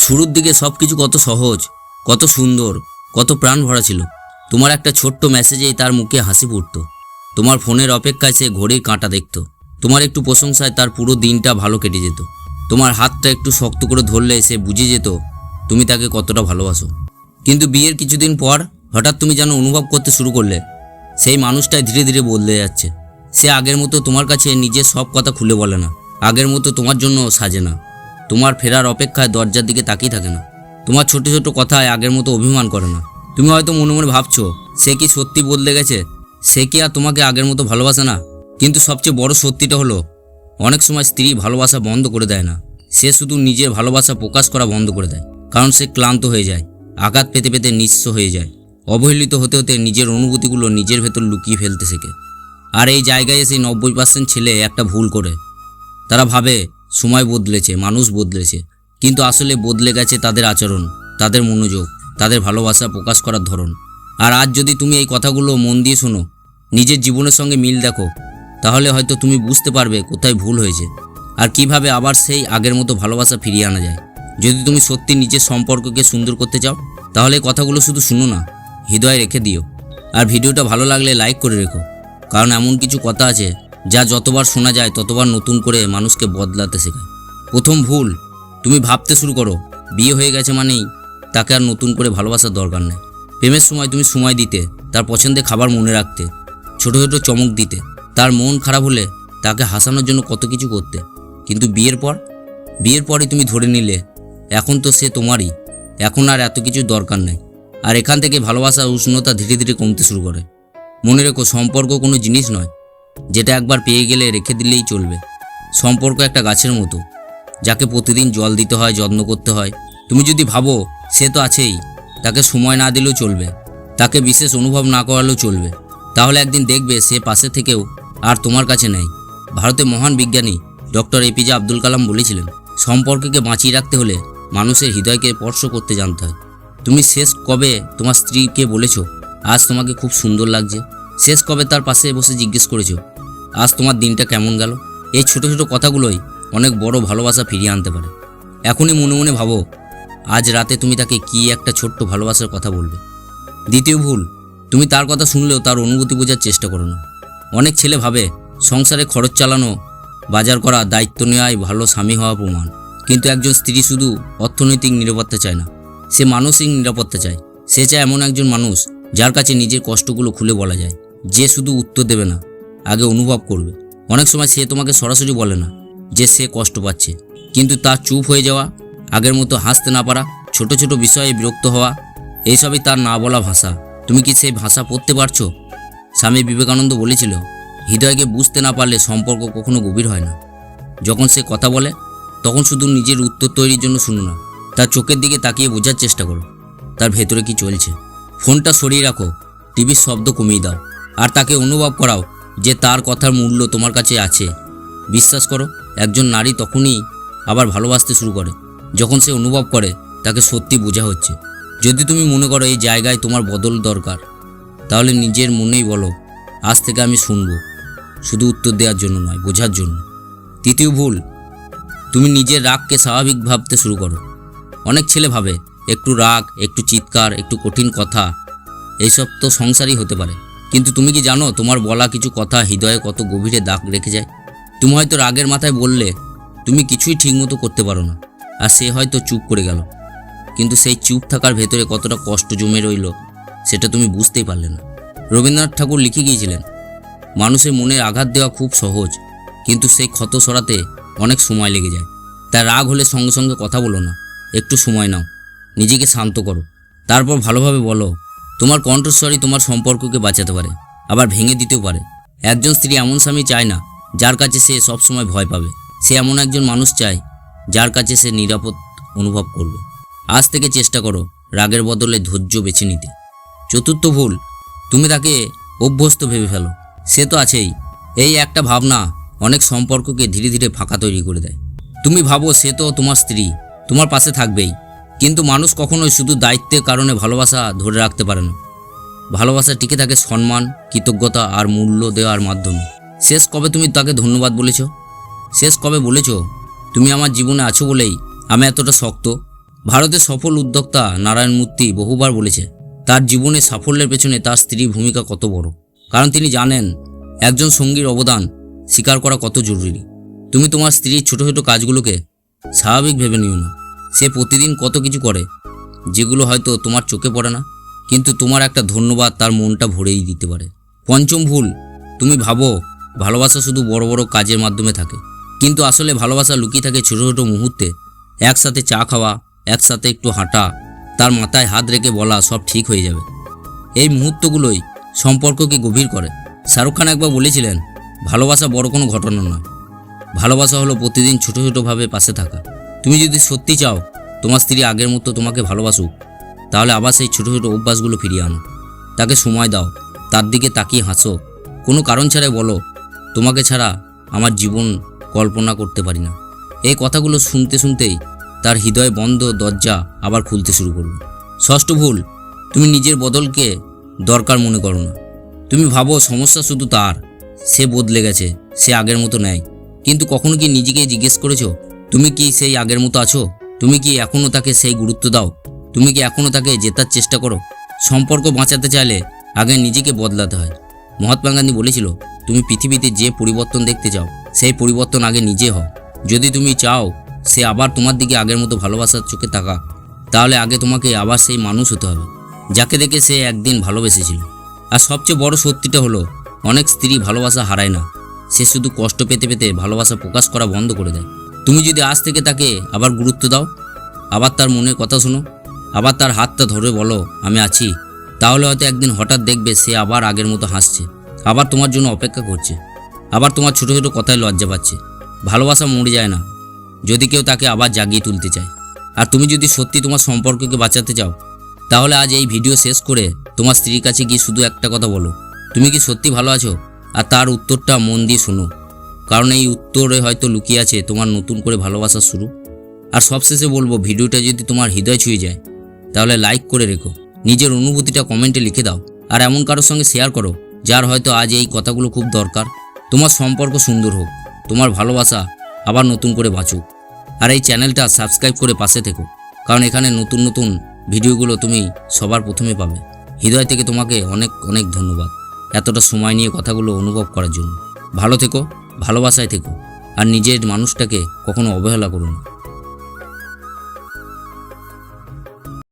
শুরুর দিকে সব কিছু কত সহজ, কত সুন্দর, কত প্রাণ ভরা ছিল। তোমার একটা ছোট্ট মেসেজেই তার মুখে হাসি ফুটতো। তোমার ফোনের অপেক্ষায় সে ঘড়ির কাঁটা দেখত। তোমার একটু প্রশংসায় তার পুরো দিনটা ভালো কেটে যেত। তোমার হাতটা একটু শক্ত করে ধরলে সে বুঝে যেত তুমি তাকে কতটা ভালোবাসো। কিন্তু বিয়ের কিছুদিন পর হঠাৎ তুমি যেন অনুভব করতে শুরু করলে সেই মানুষটাই ধীরে ধীরে বদলে যাচ্ছে। সে আগের মতো তোমার কাছে নিজের সব কথা খুলে বলে না, আগের মতো তোমার জন্য সাজে না, তোমার ফেরার অপেক্ষায় দরজার দিকে তাকিয়ে থাকে না, তোমার ছোট ছোট কথায় আগের মতো অভিমান করে না। তুমি হয়তো মনে মনে ভাবছো সে কি সত্যি বদলে গেছে, সে কি আর তোমাকে আগের মতো ভালোবাসে না। কিন্তু সবচেয়ে বড় সত্যিটা হলো অনেক সময় স্ত্রী ভালোবাসা বন্ধ করে দেয় না, সে শুধু নিজের ভালোবাসা প্রকাশ করা বন্ধ করে দেয়। কারণ সে ক্লান্ত হয়ে যায়, আঘাত পেতে পেতে নিঃস্ব হয়ে যায়, অবহেলিত হতে হতে নিজের অনুভূতিগুলো নিজের ভেতর লুকিয়ে ফেলতে শেখে। আর এই জায়গায় এসে 90% ছেলে একটা ভুল করে। তারা ভাবে সময় বদলেছে, মানুষ বদলেছে, কিন্তু আসলে বদলে গেছে তাদের আচরণ, তাদের মনোযোগ, তাদের ভালোবাসা প্রকাশ করার ধরন। আর আজ যদি তুমি এই কথাগুলো মন দিয়ে শোনো, নিজের জীবনের সঙ্গে মিল দেখো, তাহলে হয়তো তুমি বুঝতে পারবে কোথায় ভুল হয়েছে আর কিভাবে আবার সেই আগের মতো ভালোবাসা ফিরিয়ে আনা যায়। যদি তুমি সত্যি নিজের সম্পর্ককে সুন্দর করতে চাও, তাহলে এই কথাগুলো শুধু শুনো না, হৃদয়ে রেখে দিও। আর ভিডিওটা ভালো লাগলে লাইক করে রেখো, কারণ এমন কিছু কথা আছে যা যতবার শোনা যায় ততবার নতুন করে মানুষকে বদলাতে শেখায়। প্রথম ভুল, তুমি ভাবতে শুরু করো বিয়ে হয়ে গেছে মানেই তাকে আর নতুন করে ভালোবাসার দরকার নেই। প্রেমের সময় তুমি সময় দিতে, তার পছন্দের খাবার মনে রাখতে, ছোট ছোট চমক দিতে, তার মন খারাপ হলে তাকে হাসানোর জন্য কত কিছু করতে। কিন্তু বিয়ের পরে তুমি ধরে নিলে এখন তো সে তোমারই, এখন আর এত কিছু দরকার নেই। আর এখান থেকে ভালোবাসার উষ্ণতা ধীরে ধীরে কমতে শুরু করে। মনে রেখো, সম্পর্ক কোনো জিনিস নয় যেটা একবার পেয়ে গেলে রেখে দিলেই চলবে। সম্পর্ক একটা গাছের মতো, যাকে প্রতিদিন জল দিতে হয়, যত্ন করতে হয়। তুমি যদি ভাবো সে তো আছেই, তাকে সময় না দিলেও চলবে, তাকে বিশেষ অনুভব না করালেও চলবে, তাহলে একদিন দেখবে সে পাশে থেকেও আর তোমার কাছে নেই। ভারতের মহান বিজ্ঞানী ডক্টর এপিজে আব্দুল কালাম বলেছিলেন, সম্পর্ককে বাঁচিয়ে রাখতে হলে মানুষের হৃদয়কে স্পর্শ করতে জানতে হয়। তুমি শেষ কবে তোমার স্ত্রীকে বলেছো আজ তোমাকে খুব সুন্দর লাগছে? শেষ কবে তার পাশে বসে জিজ্ঞেস করেছো আজ তোমার দিনটা কেমন গেল? এই ছোট ছোট কথাগুলোই অনেক বড় ভালোবাসা ফিরিয়ে আনতে পারে। এখনই মনে মনে ভাবো আজ রাতে তুমি তাকে কি একটা ছোট্ট ভালোবাসার কথা বলবে। দ্বিতীয় ভুল, তুমি তার কথা শুনলেও তার অনুভূতি বোঝার চেষ্টা করো না। অনেক ছেলে ভাবে সংসারে খরচ চালানো, বাজার করা, দায়িত্ব নেওয়াই ভালো স্বামী হওয়া প্রমাণ। কিন্তু একজন স্ত্রী শুধু অর্থনৈতিক নিরাপত্তা চায় না, সে মানসিক নিরাপত্তা চায়। সে চায় এমন একজন মানুষ যার কাছে নিজের কষ্টগুলো খুলে বলা যায়, যে শুধু উত্তর দেবে না, আগে অনুভব করবে। অনেক সময় সে তোমাকে সরাসরি বলে না যে সে কষ্ট পাচ্ছে, কিন্তু তার চুপ হয়ে যাওয়া, আগের মতো হাসতে না পারা, ছোট ছোট বিষয়ে বিরক্ত হওয়া, এইসবই তার না বলা ভাষা। তুমি কি সেই ভাষা পড়তে পারছো? স্বামী বিবেকানন্দ বলেছিল, হৃদয়কে বুঝতে না পারলে সম্পর্ক কখনো গভীর হয় না। যখন সে কথা বলে তখন শুধু নিজের উত্তর তৈরির জন্য শুনো না, তার চোখের দিকে তাকিয়ে বোঝার চেষ্টা করো তার ভেতরে কি চলছে। ফোনটা সরিয়ে রাখো, টিভির শব্দ কমিয়ে দাও, আর তাকে অনুভব করাও যে তার কথার মূল্য তোমার কাছে আছে। বিশ্বাস করো, একজন নারী তখনই আবার ভালোবাসতে শুরু করে যখন সে অনুভব করে তাকে সত্যি বোঝা হচ্ছে। যদি তুমি মনে করো এই জায়গায় তোমার বদল দরকার, তাহলে নিজের মনেই বলো, আজ থেকে আমি শুনবো, শুধু উত্তর দেওয়ার জন্য নয়, বোঝার জন্য। তৃতীয় ভুল, তুমি নিজের রাগকে স্বাভাবিক ভাবতে শুরু করো। অনেক ছেলে ভাবে একটু রাগ, একটু চিৎকার, একটু কঠিন কথা, এইসব তো সংসারই হতে পারে। কিন্তু তুমি কি জানো তোমার বলা কিছু কথা হৃদয়ে কত গভীরে দাগ রেখে যায়? তুমি হয়তো রাগের মাথায় বললে তুমি কিছুই ঠিকমতো করতে পারো না, আর সে হয়তো চুপ করে গেল, কিন্তু সেই চুপ থাকার ভেতরে কতটা কষ্ট জমে রইল সেটা তুমি বুঝতেই পারলে না। রবীন্দ্রনাথ ঠাকুর লিখে গিয়েছিলেন, মানুষের মনে আঘাত দেওয়া খুব সহজ, কিন্তু সেই ক্ষত সরাতে অনেক সময় লেগে যায়। তাই রাগ হলে সঙ্গে সঙ্গে কথা বলো না, একটু সময় নাও, নিজেকে শান্ত করো, তারপর ভালোভাবে বলো। তোমার কণ্ঠস্বরই তোমার সম্পর্ককে বাঁচাতে পারে, আবার ভেঙে দিতেও পারে। একজন স্ত্রী এমন স্বামী চায় না যার কাছে সে সবসময় ভয় পাবে, সে এমন একজন মানুষ চায় যার কাছে সে নিরাপদ অনুভব করবে। আজ থেকে চেষ্টা করো রাগের বদলে ধৈর্য বেছে নিতে। চতুর্থ ভুল, তুমি তাকে অভ্যস্ত ভেবে ফেলো, সে তো আছেই। এই একটা ভাবনা অনেক সম্পর্ককে ধীরে ধীরে ফাঁকা তৈরি করে দেয়। তুমি ভাবো সে তো তোমার স্ত্রী, তোমার পাশে থাকবেই, কিন্তু মানুষ কখনোই শুধু দায়িত্বের কারণে ভালোবাসা ধরে রাখতে পারে না। ভালোবাসা টিকে থাকে সম্মান, কৃতজ্ঞতা আর মূল্য দেওয়ার মাধ্যমে। শেষ কবে তুমি তাকে ধন্যবাদ বলেছো? শেষ কবে বলেছো তুমি আমার জীবনে আছো বলেই আমি এতটা শক্ত ভারতের সফল উদ্যোক্তা নারায়ণ মূর্তি বহুবার বলেছে তার জীবনে সাফল্যের পেছনে তার স্ত্রীর ভূমিকা কত বড়। কারণ তিনি জানেন একজন সঙ্গীর অবদান স্বীকার করা কত জরুরি। তুমি তোমার স্ত্রীর ছোট ছোট কাজগুলোকে স্বাভাবিক ভেবে নিও না। সে প্রতিদিন কত কিছু করে যেগুলো হয়তো তোমার চোখে পড়ে না, কিন্তু তোমার একটা ধন্যবাদ তার মনটা ভরেই দিতে পারে। পঞ্চম ভুল, তুমি ভাবো ভালোবাসা শুধু বড় বড় কাজের মাধ্যমে থাকে, কিন্তু আসলে ভালোবাসা লুকিয়ে থাকে ছোট ছোট মুহূর্তে। একসাথে চা খাওয়া, একসাথে একটু হাঁটা, তার মাথায় হাত রেখে বলা সব ঠিক হয়ে যাবে। এই মুহূর্তগুলোই সম্পর্ককে গভীর করে। শাহরুখ খান একবার বলেছিলেন, ভালোবাসা বড় কোনো ঘটনা নয়, ভালোবাসা হলো প্রতিদিন ছোট ছোটোভাবে পাশে থাকা। তুমি যদি সত্যি চাও তোমার স্ত্রী আগের মতো তোমাকে ভালোবাসুক, তাহলে আবার সেই ছোট ছোট অভ্যাসগুলো ফিরিয়ে আনো। তাকে সময় দাও, তার দিকে তাকিয়ে হাসো, কোনো কারণ ছাড়াই বলো, তোমাকে ছাড়া আমার জীবন কল্পনা করতে পারি না। এই কথাগুলো শুনতে শুনতেই তার হৃদয় বন্ধ দরজা আবার খুলতে শুরু করবে। ষষ্ঠ ভুল, তুমি নিজের বদলকে দরকার মনে করো না। তুমি ভাবো সমস্যা শুধু তার, সে বদলে গেছে, সে আগের মতো নেয়। কিন্তু কখনো কি নিজেকে জিজ্ঞেস করেছো, তুমি কি সেই আগের মতো আছো? তুমি কি এখনও তাকে সেই গুরুত্ব দাও? তুমি কি এখনও তাকে জেতার চেষ্টা করো? সম্পর্ক বাঁচাতে চাইলে আগে নিজেকে বদলাতে হয়। মহাত্মা গান্ধী বলেছিল, তুমি পৃথিবীতে যে পরিবর্তন দেখতে চাও সেই পরিবর্তন আগে নিজে হও। যদি তুমি চাও সে আবার তোমার দিকে আগের মতো ভালোবাসার চোখে তাকাক, তাহলে আগে তোমাকে আবার সেই মানুষ হতে হবে যাকে দেখে সে একদিন ভালোবেসেছিল। আর সবচেয়ে বড় সত্যিটা হলো, অনেক স্ত্রী ভালোবাসা হারায় না, সে শুধু কষ্ট পেতে পেতে ভালোবাসা প্রকাশ করা বন্ধ করে দেয়। তুমি যদি আজ থেকে তাকে আবার গুরুত্ব দাও, আবার তার মনের কথা শোনো, আবার তার হাতটা ধরে বলো আমি আছি, তাহলে হয়তো একদিন হঠাৎ দেখবে সে আবার আগের মতো হাসছে, আবার তোমার জন্য অপেক্ষা করছে, আবার তোমার ছোট ছোট কথায় লজ্জা পাচ্ছে। ভালোবাসা মরে যায় না যদি কেউ তাকে আবার জাগিয়ে তুলতে চায়। আর তুমি যদি সত্যি তোমার সম্পর্ককে বাঁচাতে চাও, তাহলে আজ এই ভিডিও শেষ করে তোমার স্ত্রীর কাছে গিয়ে শুধু একটা কথা বলো, তুমি কি সত্যি ভালো আছো? আর তার উত্তরটা মন দিয়ে শোনো, কারণ এই উত্তরে হয়তো লুকিয়ে আছে তোমার নতুন করে ভালোবাসা শুরু। আর সবশেষে বলবো, ভিডিওটা যদি তোমার হৃদয় ছুঁয়ে যায় তাহলে লাইক করে রেখো, নিজের অনুভূতিটা কমেন্টে লিখে দাও, আর এমন কারোর সঙ্গে শেয়ার করো যার হয়তো আজ এই কথাগুলো খুব দরকার। তোমার সম্পর্ক সুন্দর হোক, তোমার ভালোবাসা আবার নতুন করে বাঁচুক। আর এই চ্যানেলটা সাবস্ক্রাইব করে পাশে থেকো, কারণ এখানে নতুন নতুন ভিডিওগুলো তুমি সবার প্রথমে পাবে। হৃদয় থেকে তোমাকে অনেক অনেক ধন্যবাদ এতটা সময় নিয়ে কথাগুলো অনুভব করার জন্য। ভালো থেকো, ভালোবাসায় থেকো, আর নিজের মানুষটাকে কখনো অবহেলা করো না।